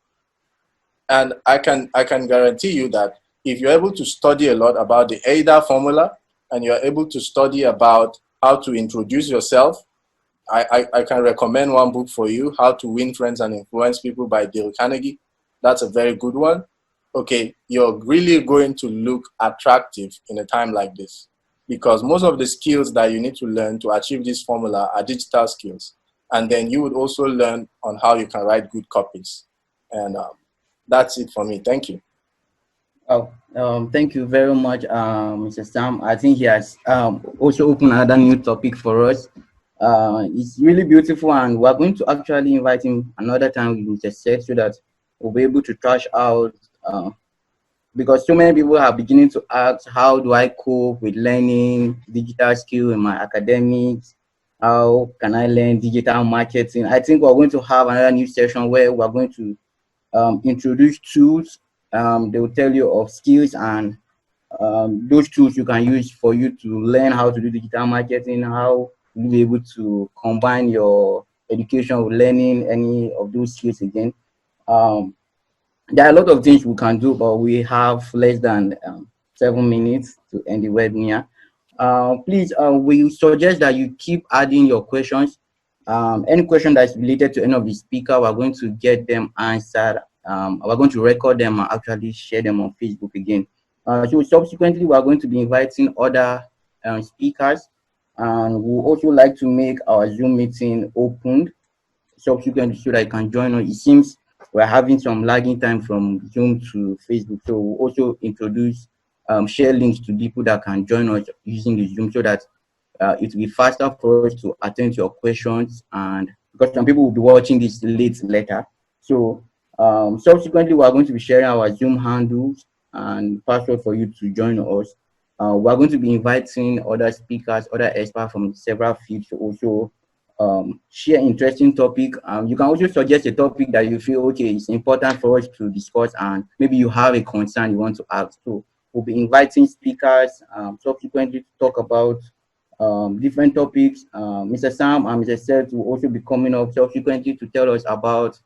And I can guarantee you that if you're able to study a lot about the AIDA formula and you're able to study about how to introduce yourself, I can recommend one book for you, How to Win Friends and Influence People by Dale Carnegie. That's a very good one. Okay, you're really going to look attractive in a time like this because most of the skills that you need to learn to achieve this formula are digital skills. And then you would also learn on how you can write good copies. And that's it for me. Thank you. Oh, thank you very much, Mr. Sam. I think he has also opened another new topic for us. It's really beautiful, and we're going to actually invite him another time with Mr. Seth so that we'll be able to trash out because so many people are beginning to ask, how do I cope with learning digital skill in my academics? How can I learn digital marketing? I think we're going to have another new session where we're going to introduce tools. They will tell you of skills and those tools you can use for you to learn how to do digital marketing, how you'll be able to combine your education with learning any of those skills again. Um, there are a lot of things we can do, but we have less than 7 minutes to end the webinar. Please, we suggest that you keep adding your questions. Any question that's related to any of the speaker, we're going to get them answered. We're going to record them and actually share them on Facebook again. So subsequently, we're going to be inviting other speakers, and we also like to make our Zoom meeting open subsequently so that you can join us. It seems we're having some lagging time from Zoom to Facebook. So we'll also introduce, share links to people that can join us using the Zoom so that it will be faster for us to attend to your questions. And because some people will be watching this late later. So subsequently, we are going to be sharing our Zoom handles and password for you to join us. We are going to be inviting other speakers, other experts from several fields to also share interesting topic. You can also suggest a topic that you feel okay, it's important for us to discuss, and maybe you have a concern you want to ask. So we'll be inviting speakers subsequently to talk about different topics. Mr. Sam and Mr. Seth will also be coming up subsequently to tell us about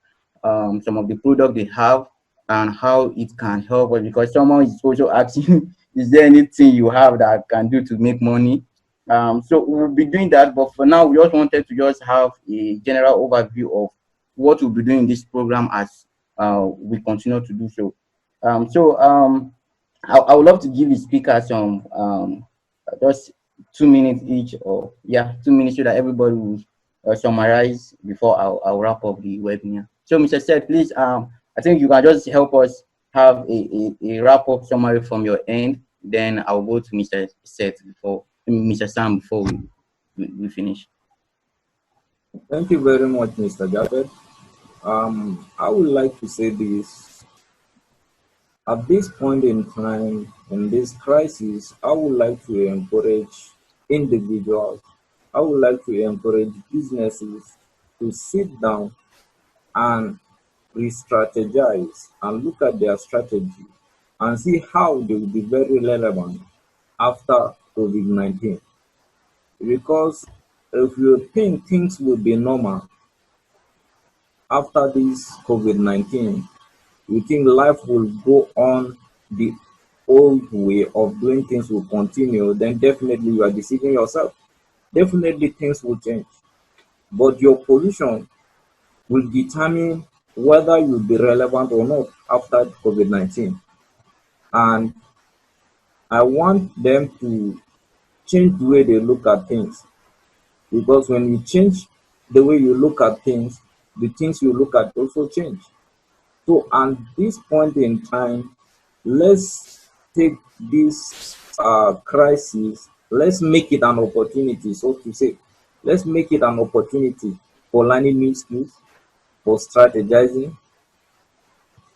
some of the product they have and how it can help us, because someone is also asking, is there anything you have that can do to make money? So we'll be doing that, but for now, we just wanted to just have a general overview of what we'll be doing in this program as we continue to do so. I would love to give the speaker some just 2 minutes each, or yeah, 2 minutes so that everybody will summarize before I'll wrap up the webinar. So, Mr. Seth, please, I think you can just help us have a wrap up summary from your end. Then I'll go to Mr. Seth before Mr. Sam before we finish. Thank you very much, Mr. Javed. I would like to say this. At this point in time, in this crisis, I would like to encourage individuals, I would like to encourage businesses to sit down and re-strategize and look at their strategy and see how they will be very relevant after COVID-19. Because if you think things will be normal after this COVID-19, you think life will go on, the old way of doing things will continue, then definitely you are deceiving yourself. Definitely things will change. But your position will determine whether you'll be relevant or not after COVID-19. And I want them to change the way they look at things. Because when you change the way you look at things, the things you look at also change. So at this point in time, let's take this crisis, let's make it an opportunity, so to say. Let's make it an opportunity for learning new skills, for strategizing,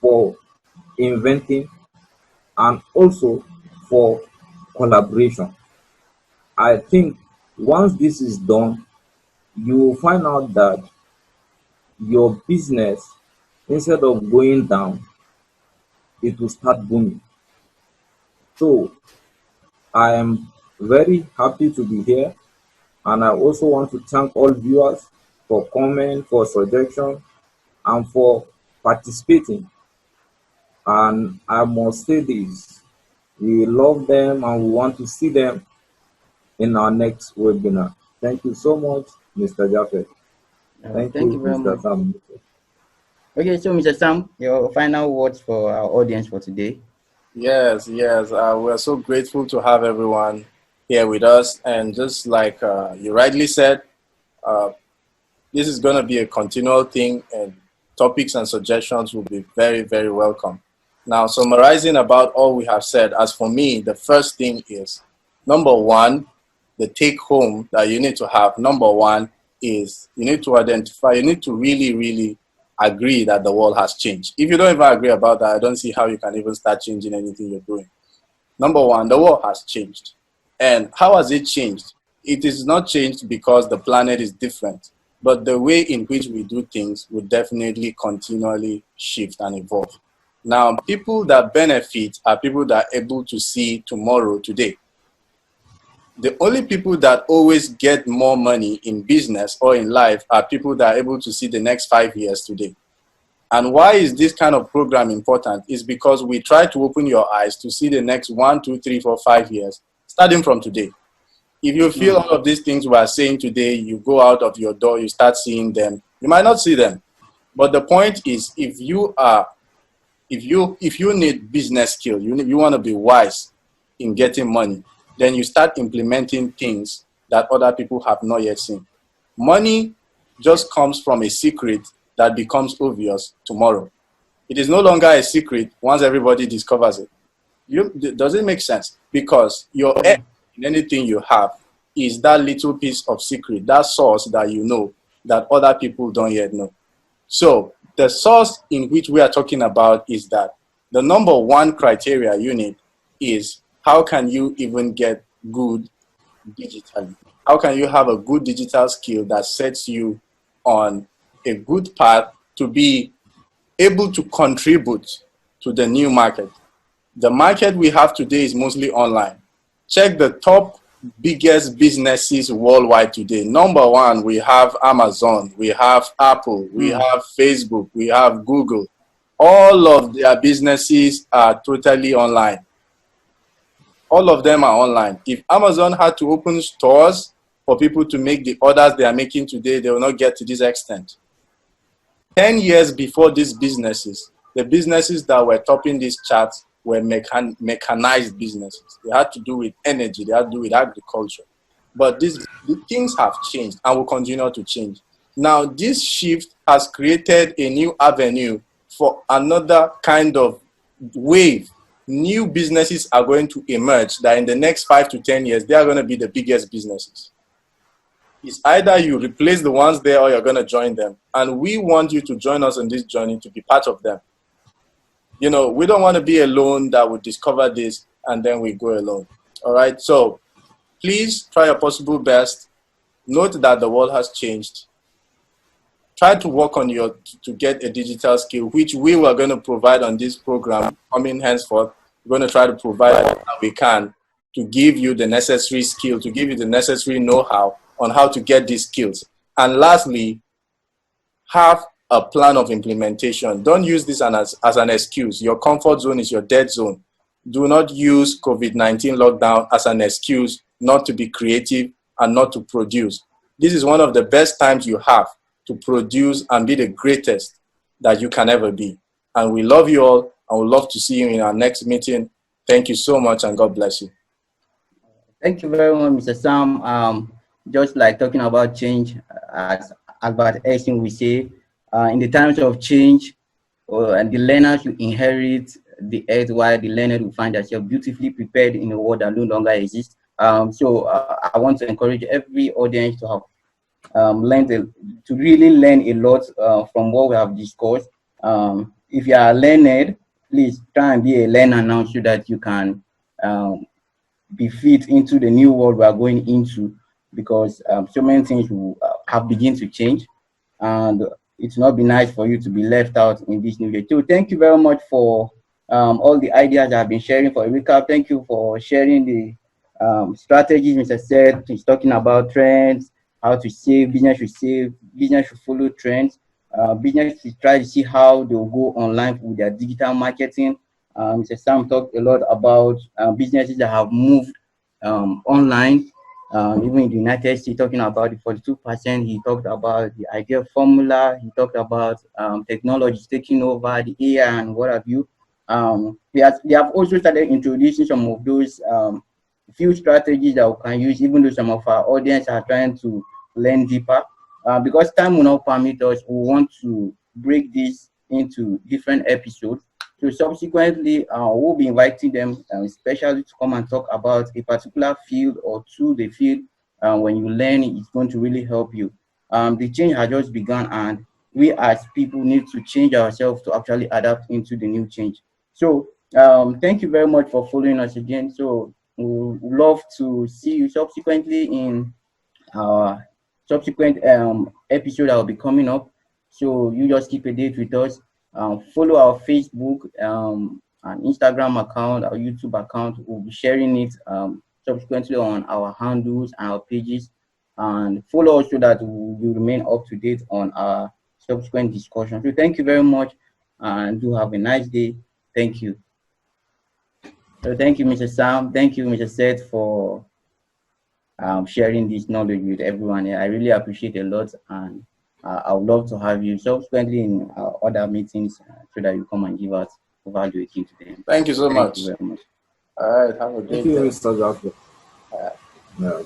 for inventing, and also for collaboration. I think once this is done, you will find out that your business, instead of going down, it will start booming. So I am very happy to be here, and I also want to thank all viewers for comment, for suggestion, and for participating. And I must say this, we love them and we want to see them in our next webinar. Thank you so much, Mr. Jaffet. Thank Thank you you, very Mr. much. Sam. Okay, so Mr. Sam, your final words for our audience for today. Yes, yes. We're so grateful to have everyone here with us. And just like you rightly said, uh, this is going to be a continual thing, and topics and suggestions will be very, very welcome. Now, summarizing about all we have said, as for me, the first thing is, number one, the take home that you need to have, number one, is you need to identify, you need to really, really agree that the world has changed. If you don't even agree about that, I don't see how you can even start changing anything you're doing. Number one, the world has changed. And how has it changed? It is not changed because the planet is different, but the way in which we do things will definitely continually shift and evolve. Now, people that benefit are people that are able to see tomorrow, today. The only people that always get more money in business or in life are people that are able to see the next 5 years today. And why is this kind of program important? Is because we try to open your eyes to see the next 1, 2, 3, 4, 5 years, starting from today. If you feel all of these things we are saying today, you go out of your door, you start seeing them. You might not see them. But the point is, if you need business skill, you want to be wise in getting money, then you start implementing things that other people have not yet seen. Money just comes from a secret that becomes obvious tomorrow. It is no longer a secret once everybody discovers it. Does it make sense? Because your edge in anything you have is that little piece of secret, that source that you know that other people don't yet know. So the source in which we are talking about is that the number one criteria you need is how can you even get good digitally? How can you have a good digital skill that sets you on a good path to be able to contribute to the new market? The market we have today is mostly online. Check the top biggest businesses worldwide today. Number one, we have Amazon, we have Apple, we have Facebook, we have Google. All of their businesses are totally online. All of them are online. If Amazon had to open stores for people to make the orders they are making today, they will not get to this extent. 10 years before these businesses, the businesses that were topping these charts were mechanized businesses. They had to do with energy, they had to do with agriculture. But the things have changed and will continue to change. Now, this shift has created a new avenue for another kind of wave. New businesses are going to emerge that in the next 5 to 10 years, they are going to be the biggest businesses. It's either you replace the ones there or you're going to join them. And we want you to join us on this journey to be part of them. You know, we don't want to be alone that will discover this and then we go alone. All right. So please try your possible best. Note that the world has changed. Try to work on to get a digital skill, which we were going to provide on this program coming henceforth. We're going to try to provide all that we can to give you the necessary skill, to give you the necessary know-how on how to get these skills. And lastly, have a plan of implementation. Don't use this as an excuse. Your comfort zone is your dead zone. Do not use COVID-19 lockdown as an excuse not to be creative and not to produce. This is one of the best times you have to produce and be the greatest that you can ever be. And we love you all and we'd love to see you in our next meeting. Thank you so much and God bless you. Thank you very much, Mr. Sam. Just like talking about change, as Albert Einstein we say, in the times of change, and the learners will inherit the earth, while the learned will find themselves beautifully prepared in a world that no longer exists. So I want to encourage every audience to have to really learn a lot from what we have discussed. If you are learned, please try and be a learner now so that you can be fit into the new world we are going into, because so many things will have begun to change, and it's not be nice for you to be left out in this new year. So thank you very much for all the ideas I've been sharing. For a recap, thank you for sharing the strategies Mr. said. He's talking about trends, how to save, business should follow trends. Business should try to see how they'll go online with their digital marketing. Mr. Sam talked a lot about businesses that have moved online. Even in the United States, talking about the 42%, he talked about the ideal formula, he talked about technology taking over, the AI and what have you. We have also started introducing some of those few strategies that we can use, even though some of our audience are trying to learn deeper. Because time will not permit us, we want to break this into different episodes. So subsequently, we'll be inviting them, especially to come and talk about a particular field or two they feel when you learn it's going to really help you. The change has just begun, and we as people need to change ourselves to actually adapt into the new change. So thank you very much for following us again. So we would love to see you subsequently in our subsequent episode that will be coming up. So you just keep a date with us. Follow our Facebook and Instagram account, our YouTube account. We'll be sharing it subsequently on our handles and our pages. And follow us so that you remain up to date on our subsequent discussion. So thank you very much and do have a nice day. Thank you. So thank you, Mr. Sam. Thank you, Mr. Seth, for sharing this knowledge with everyone. I really appreciate a lot, and I would love to have you subsequently in other meetings so that you come and give us value again to them. Thank you so Thank much. you very much. All right, have a Thank great you, day. Mr. Jaffe. Yeah.